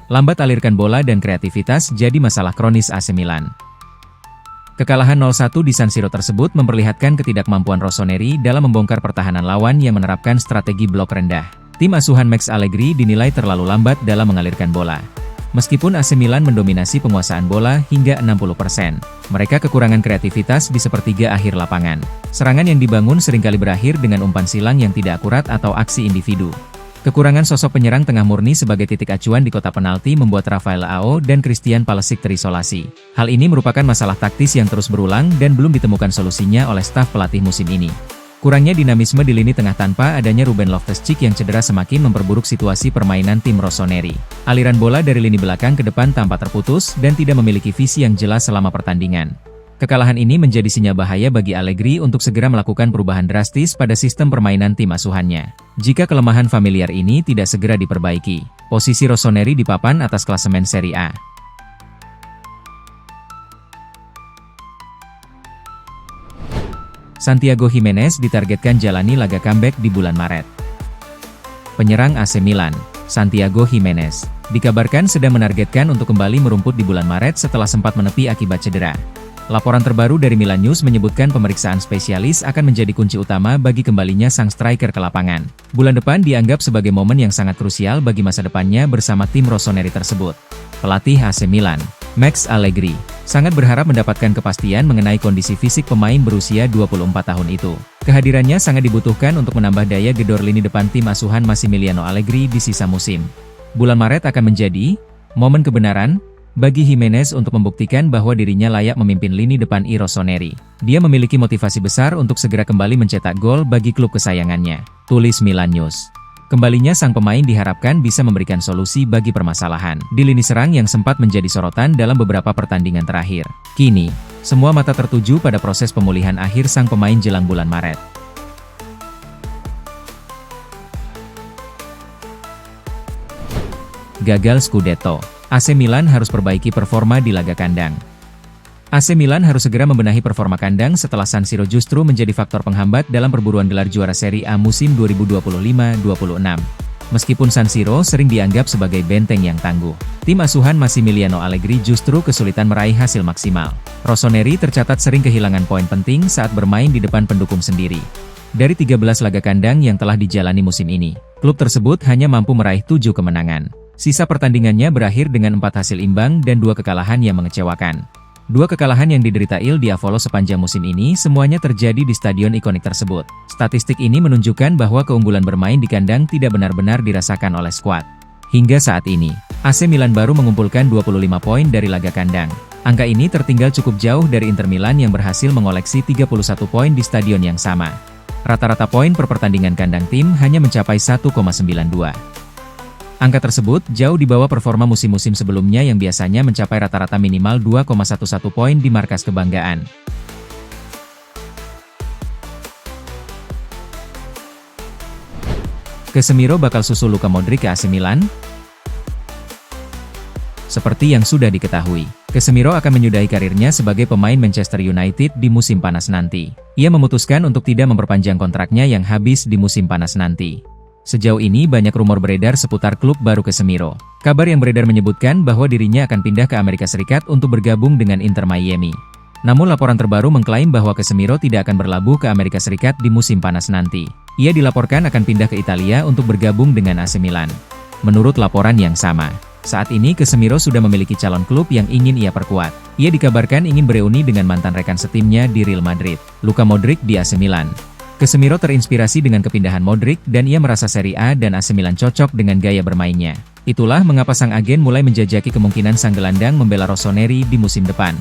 Lambat alirkan bola dan kreativitas jadi masalah kronis AC Milan. Kekalahan 0-1 di San Siro tersebut memperlihatkan ketidakmampuan Rossoneri dalam membongkar pertahanan lawan yang menerapkan strategi blok rendah. Tim asuhan Max Allegri dinilai terlalu lambat dalam mengalirkan bola. Meskipun AC Milan mendominasi penguasaan bola hingga 60%, mereka kekurangan kreativitas di sepertiga akhir lapangan. Serangan yang dibangun seringkali berakhir dengan umpan silang yang tidak akurat atau aksi individu. Kekurangan sosok penyerang tengah murni sebagai titik acuan di kotak penalti membuat Rafael Leao dan Christian Pulisic terisolasi. Hal ini merupakan masalah taktis yang terus berulang dan belum ditemukan solusinya oleh staf pelatih musim ini. Kurangnya dinamisme di lini tengah tanpa adanya Ruben Loftus-Cheek yang cedera semakin memperburuk situasi permainan tim Rossoneri. Aliran bola dari lini belakang ke depan tampak terputus dan tidak memiliki visi yang jelas selama pertandingan. Kekalahan ini menjadi sinyal bahaya bagi Allegri untuk segera melakukan perubahan drastis pada sistem permainan tim asuhannya. Jika kelemahan familiar ini tidak segera diperbaiki, posisi Rossoneri di papan atas klasemen Serie A. Santiago Giménez ditargetkan jalani laga comeback di bulan Maret. Penyerang AC Milan, Santiago Giménez, dikabarkan sedang menargetkan untuk kembali merumput di bulan Maret setelah sempat menepi akibat cedera. Laporan terbaru dari Milan News menyebutkan pemeriksaan spesialis akan menjadi kunci utama bagi kembalinya sang striker ke lapangan. Bulan depan dianggap sebagai momen yang sangat krusial bagi masa depannya bersama tim Rossoneri tersebut. Pelatih AC Milan, Max Allegri, sangat berharap mendapatkan kepastian mengenai kondisi fisik pemain berusia 24 tahun itu. Kehadirannya sangat dibutuhkan untuk menambah daya gedor lini depan tim asuhan Massimiliano Allegri di sisa musim. Bulan Maret akan menjadi momen kebenaran bagi Giménez untuk membuktikan bahwa dirinya layak memimpin lini depan Rossoneri. Dia memiliki motivasi besar untuk segera kembali mencetak gol bagi klub kesayangannya, tulis Milan News. Kembalinya sang pemain diharapkan bisa memberikan solusi bagi permasalahan di lini serang yang sempat menjadi sorotan dalam beberapa pertandingan terakhir. Kini, semua mata tertuju pada proses pemulihan akhir sang pemain jelang bulan Maret. Gagal Scudetto, AC Milan harus perbaiki performa di laga kandang. AC Milan harus segera membenahi performa kandang setelah San Siro justru menjadi faktor penghambat dalam perburuan gelar juara Serie A musim 2025-26. Meskipun San Siro sering dianggap sebagai benteng yang tangguh, tim asuhan Massimiliano Allegri justru kesulitan meraih hasil maksimal. Rossoneri tercatat sering kehilangan poin penting saat bermain di depan pendukung sendiri. Dari 13 laga kandang yang telah dijalani musim ini, klub tersebut hanya mampu meraih 7 kemenangan. Sisa pertandingannya berakhir dengan 4 hasil imbang dan 2 kekalahan yang mengecewakan. 2 kekalahan yang diderita Il Diavolo sepanjang musim ini semuanya terjadi di stadion ikonik tersebut. Statistik ini menunjukkan bahwa keunggulan bermain di kandang tidak benar-benar dirasakan oleh skuad. Hingga saat ini, AC Milan baru mengumpulkan 25 poin dari laga kandang. Angka ini tertinggal cukup jauh dari Inter Milan yang berhasil mengoleksi 31 poin di stadion yang sama. Rata-rata poin per pertandingan kandang tim hanya mencapai 1,92. Angka tersebut jauh di bawah performa musim-musim sebelumnya yang biasanya mencapai rata-rata minimal 2,11 poin di markas kebanggaan. Casemiro bakal susul Luka Modric ke AC Milan? Seperti yang sudah diketahui, Casemiro akan menyudahi karirnya sebagai pemain Manchester United di musim panas nanti. Ia memutuskan untuk tidak memperpanjang kontraknya yang habis di musim panas nanti. Sejauh ini banyak rumor beredar seputar klub baru Casemiro. Kabar yang beredar menyebutkan bahwa dirinya akan pindah ke Amerika Serikat untuk bergabung dengan Inter Miami. Namun laporan terbaru mengklaim bahwa Casemiro tidak akan berlabuh ke Amerika Serikat di musim panas nanti. Ia dilaporkan akan pindah ke Italia untuk bergabung dengan AC Milan. Menurut laporan yang sama, saat ini Casemiro sudah memiliki calon klub yang ingin ia perkuat. Ia dikabarkan ingin bereuni dengan mantan rekan setimnya di Real Madrid, Luka Modric di AC Milan. Casemiro terinspirasi dengan kepindahan Modric dan ia merasa Serie A dan AC Milan cocok dengan gaya bermainnya. Itulah mengapa sang agen mulai menjajaki kemungkinan sang gelandang membela Rossoneri di musim depan.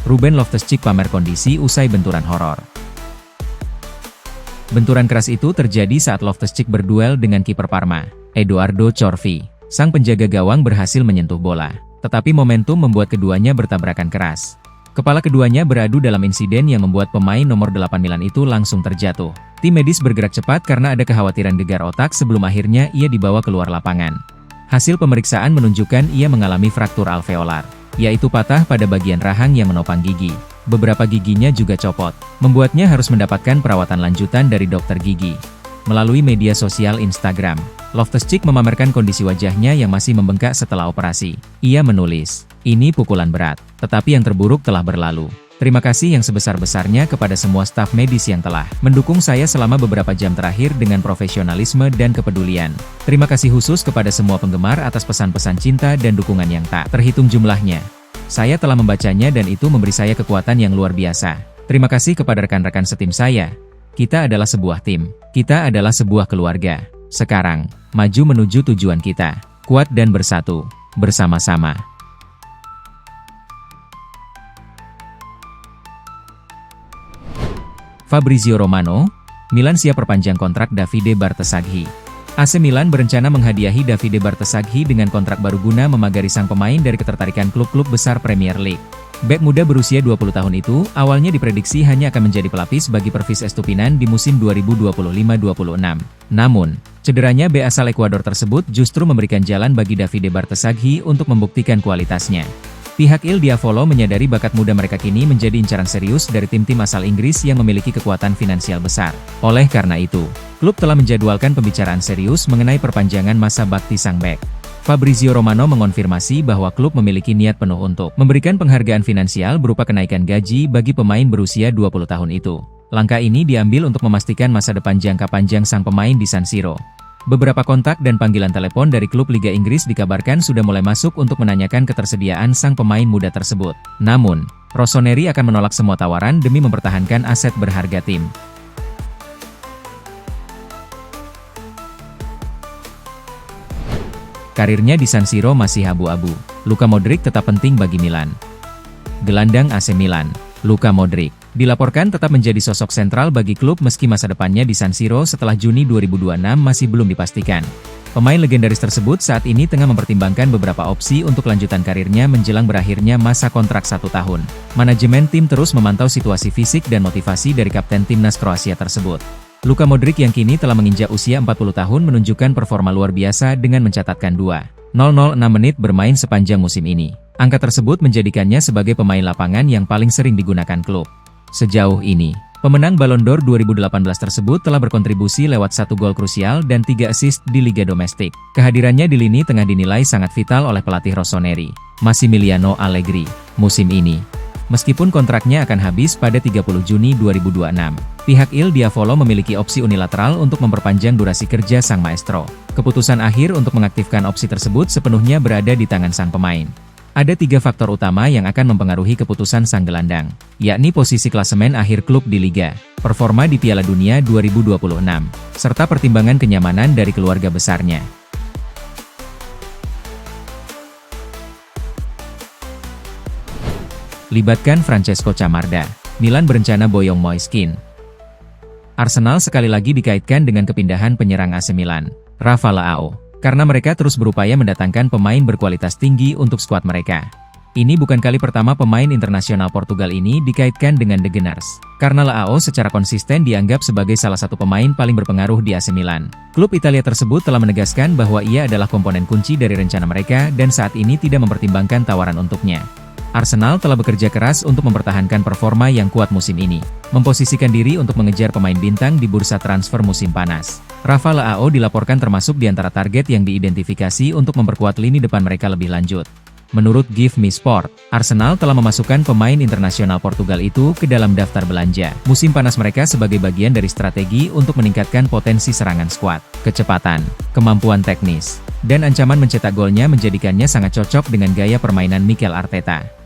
Ruben Loftus-Cheek pamer kondisi usai benturan horor. Benturan keras itu terjadi saat Loftus-Cheek berduel dengan kiper Parma, Edoardo Corvi. Sang penjaga gawang berhasil menyentuh bola, tetapi momentum membuat keduanya bertabrakan keras. Kepala keduanya beradu dalam insiden yang membuat pemain nomor 8 Milan itu langsung terjatuh. Tim medis bergerak cepat karena ada kekhawatiran gegar otak sebelum akhirnya ia dibawa keluar lapangan. Hasil pemeriksaan menunjukkan ia mengalami fraktur alveolar, yaitu patah pada bagian rahang yang menopang gigi. Beberapa giginya juga copot, membuatnya harus mendapatkan perawatan lanjutan dari dokter gigi. Melalui media sosial Instagram, Loftus-Cheek memamerkan kondisi wajahnya yang masih membengkak setelah operasi. Ia menulis, "Ini pukulan berat, tetapi yang terburuk telah berlalu. Terima kasih yang sebesar-besarnya kepada semua staf medis yang telah mendukung saya selama beberapa jam terakhir dengan profesionalisme dan kepedulian. Terima kasih khusus kepada semua penggemar atas pesan-pesan cinta dan dukungan yang tak terhitung jumlahnya. Saya telah membacanya dan itu memberi saya kekuatan yang luar biasa. Terima kasih kepada rekan-rekan setim saya. Kita adalah sebuah tim. Kita adalah sebuah keluarga. Sekarang, maju menuju tujuan kita. Kuat dan bersatu. Bersama-sama." Fabrizio Romano, Milan siap perpanjang kontrak Davide Bartesaghi. AC Milan berencana menghadiahi Davide Bartesaghi dengan kontrak baru guna memagari sang pemain dari ketertarikan klub-klub besar Premier League. Bek muda berusia 20 tahun itu, awalnya diprediksi hanya akan menjadi pelapis bagi Pervis Estupinan di musim 2025-26. Namun, cederanya bek asal Ekuador tersebut justru memberikan jalan bagi Davide Bartesaghi untuk membuktikan kualitasnya. Pihak Il Diavolo menyadari bakat muda mereka kini menjadi incaran serius dari tim-tim asal Inggris yang memiliki kekuatan finansial besar. Oleh karena itu, klub telah menjadwalkan pembicaraan serius mengenai perpanjangan masa bakti sang bek. Fabrizio Romano mengonfirmasi bahwa klub memiliki niat penuh untuk memberikan penghargaan finansial berupa kenaikan gaji bagi pemain berusia 20 tahun itu. Langkah ini diambil untuk memastikan masa depan jangka panjang sang pemain di San Siro. Beberapa kontak dan panggilan telepon dari klub Liga Inggris dikabarkan sudah mulai masuk untuk menanyakan ketersediaan sang pemain muda tersebut. Namun, Rossoneri akan menolak semua tawaran demi mempertahankan aset berharga tim. Karirnya di San Siro masih abu-abu. Luka Modric tetap penting bagi Milan. Gelandang AC Milan, Luka Modric, dilaporkan tetap menjadi sosok sentral bagi klub meski masa depannya di San Siro setelah Juni 2026 masih belum dipastikan. Pemain legendaris tersebut saat ini tengah mempertimbangkan beberapa opsi untuk lanjutan karirnya menjelang berakhirnya masa kontrak 1 tahun. Manajemen tim terus memantau situasi fisik dan motivasi dari kapten timnas Kroasia tersebut. Luka Modric yang kini telah menginjak usia 40 tahun menunjukkan performa luar biasa dengan mencatatkan 2,006 menit bermain sepanjang musim ini. Angka tersebut menjadikannya sebagai pemain lapangan yang paling sering digunakan klub. Sejauh ini, pemenang Ballon d'Or 2018 tersebut telah berkontribusi lewat 1 gol krusial dan 3 assist di Liga Domestik. Kehadirannya di lini tengah dinilai sangat vital oleh pelatih Rossoneri, Massimiliano Allegri, musim ini. Meskipun kontraknya akan habis pada 30 Juni 2026, pihak Il Diavolo memiliki opsi unilateral untuk memperpanjang durasi kerja sang maestro. Keputusan akhir untuk mengaktifkan opsi tersebut sepenuhnya berada di tangan sang pemain. Ada 3 faktor utama yang akan mempengaruhi keputusan sang gelandang, yakni posisi klasemen akhir klub di Liga, performa di Piala Dunia 2026, serta pertimbangan kenyamanan dari keluarga besarnya. Libatkan Francesco Camarda, Milan berencana boyong Moiskin. Arsenal sekali lagi dikaitkan dengan kepindahan penyerang AC Milan, Rafa Leao, karena mereka terus berupaya mendatangkan pemain berkualitas tinggi untuk skuad mereka. Ini bukan kali pertama pemain internasional Portugal ini dikaitkan dengan The Gunners, karena Leao secara konsisten dianggap sebagai salah satu pemain paling berpengaruh di AC Milan. Klub Italia tersebut telah menegaskan bahwa ia adalah komponen kunci dari rencana mereka dan saat ini tidak mempertimbangkan tawaran untuknya. Arsenal telah bekerja keras untuk mempertahankan performa yang kuat musim ini, memposisikan diri untuk mengejar pemain bintang di bursa transfer musim panas. Rafa Leao dilaporkan termasuk di antara target yang diidentifikasi untuk memperkuat lini depan mereka lebih lanjut. Menurut Give Me Sport, Arsenal telah memasukkan pemain internasional Portugal itu ke dalam daftar belanja musim panas mereka sebagai bagian dari strategi untuk meningkatkan potensi serangan skuad, kecepatan, kemampuan teknis, dan ancaman mencetak golnya menjadikannya sangat cocok dengan gaya permainan Mikel Arteta.